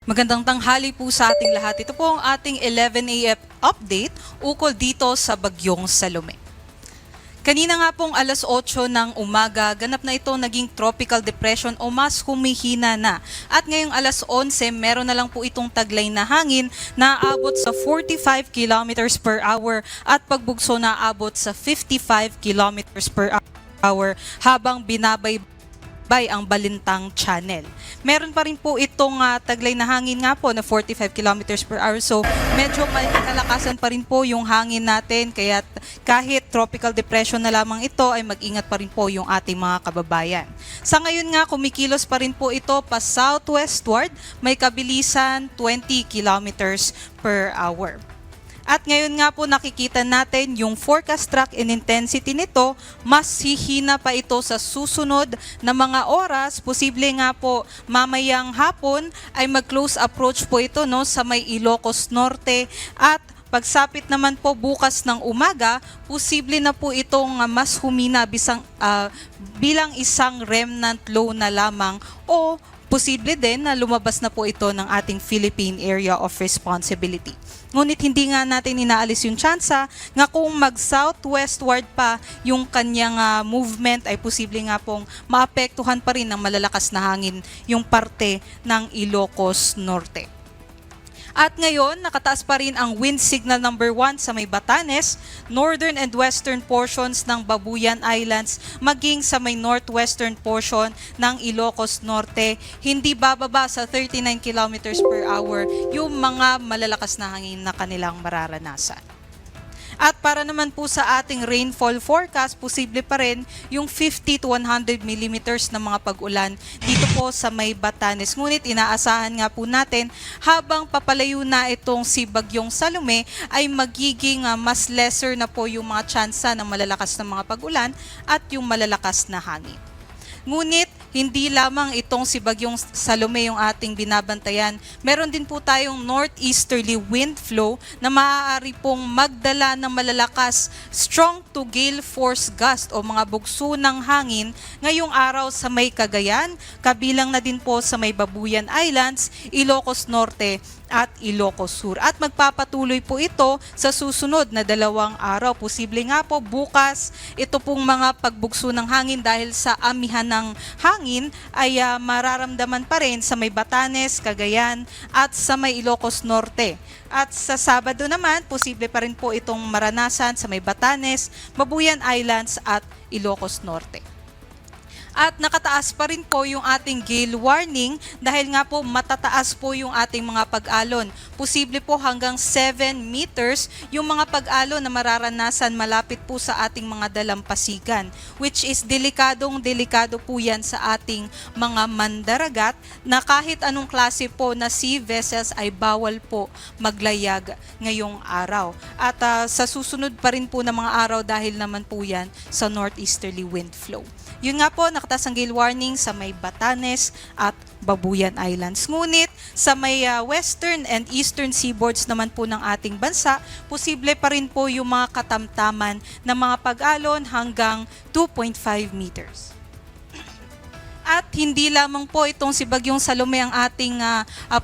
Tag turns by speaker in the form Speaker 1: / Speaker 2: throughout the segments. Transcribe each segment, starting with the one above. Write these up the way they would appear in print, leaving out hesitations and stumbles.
Speaker 1: Magandang tanghali po sa ating lahat. Ito po ang ating 11 AM update ukol dito sa Bagyong Salome. Kanina nga pong alas 8 ng umaga, ganap na ito naging tropical depression o mas humihina na. At ngayong alas 11, meron na lang po itong taglay na hangin na aabot sa 45 kilometers per hour at pagbugso na aabot sa 55 kilometers per hour habang binabaybay ang Balintang Channel. Meron pa rin po itong taglay na hangin nga po na 45 kilometers per hour. So medyo kalakasan pa rin po yung hangin natin. Kaya kahit tropical depression na lamang ito ay mag-ingat pa rin po yung ating mga kababayan. Sa ngayon nga kumikilos pa rin po ito pa southwestward. May kabilisan 20 kilometers per hour. At ngayon nga po nakikita natin yung forecast track and intensity nito, mas hihina pa ito sa susunod na mga oras. Posible nga po mamayang hapon ay mag-close approach po ito sa may Ilocos Norte at pagsapit naman po bukas ng umaga, posible na po itong mas humina bilang isang remnant low na lamang o posible din na lumabas na po ito ng ating Philippine Area of Responsibility. Ngunit hindi nga natin inaalis yung tsansa nga kung mag-southwestward pa yung kanyang movement ay posible nga pong maapektuhan pa rin ng malalakas na hangin yung parte ng Ilocos Norte. At ngayon, nakataas pa rin ang wind signal number 1 sa may Batanes, northern and western portions ng Babuyan Islands, maging sa may northwestern portion ng Ilocos Norte. Hindi bababa sa 39 kilometers per hour yung mga malalakas na hangin na kanilang mararanasan. At para naman po sa ating rainfall forecast, posible pa rin yung 50 to 100 millimeters na mga pag-ulan dito po sa may Batanes. Ngunit inaasahan nga po natin habang papalayo na itong si Bagyong Salome ay magiging mas lesser na po yung mga tsansa ng malalakas na mga pag-ulan at yung malalakas na hangin. Ngunit hindi lamang itong si Bagyong Salome yung ating binabantayan. Meron din po tayong northeasterly wind flow na maaari pong magdala ng malalakas strong to gale force gust o mga bugso ng hangin ngayong araw sa may Cagayan, kabilang na din po sa may Babuyan Islands, Ilocos Norte at Ilocos Sur. At magpapatuloy po ito sa susunod na 2 araw. Posible nga po bukas ito pong mga pagbugso ng hangin dahil sa amihan ng hangin ay mararamdaman pa rin sa may Batanes, Cagayan at sa may Ilocos Norte. At sa Sabado naman, posible pa rin po itong maranasan sa may Batanes, Babuyan Islands at Ilocos Norte. At nakataas pa rin po yung ating gale warning dahil nga po matataas po yung ating mga pag-alon. Posible po hanggang 7 meters yung mga pag-alon na mararanasan malapit po sa ating mga dalampasigan, which is delikado po yan sa ating mga mandaragat na kahit anong klase po na sea vessels ay bawal po maglayag ngayong araw. At sa susunod pa rin po na mga araw dahil naman po yan sa northeasterly wind flow. Yun nga po, nakataas ang gale warning sa may Batanes at Babuyan Islands. Ngunit sa may western and eastern seaboards naman po ng ating bansa, posible pa rin po yung mga katamtaman na mga pag-alon hanggang 2.5 meters. At hindi lamang po itong si Bagyong Salome ang ating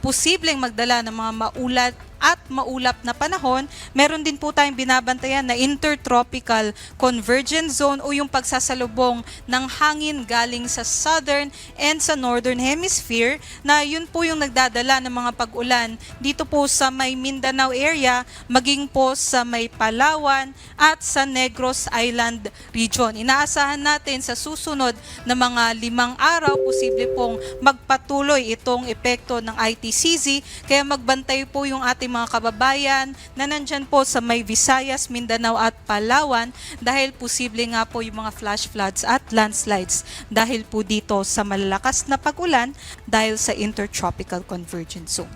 Speaker 1: posibleng magdala ng mga maulat at maulap na panahon. Meron din po tayong binabantayan na intertropical convergence zone o yung pagsasalubong ng hangin galing sa southern and sa northern hemisphere na yun po yung nagdadala ng mga pag-ulan dito po sa may Mindanao area, maging po sa may Palawan at sa Negros Island region. Inaasahan natin sa susunod na mga 5 araw, posible pong magpatuloy itong epekto ng ITCZ, kaya magbantay po yung ating mga kababayan na nandyan po sa may Visayas, Mindanao at Palawan dahil posible nga po yung mga flash floods at landslides dahil po dito sa malalakas na pag-ulan dahil sa intertropical convergence zone.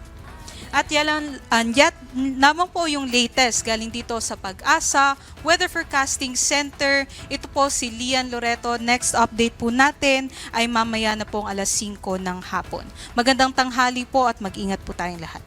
Speaker 1: At yan naman po yung latest galing dito sa Pag-asa Weather Forecasting Center. Ito po si Lian Loreto. Next update po natin ay mamaya na pong alas 5 ng hapon. Magandang tanghali po at mag-ingat po tayong lahat.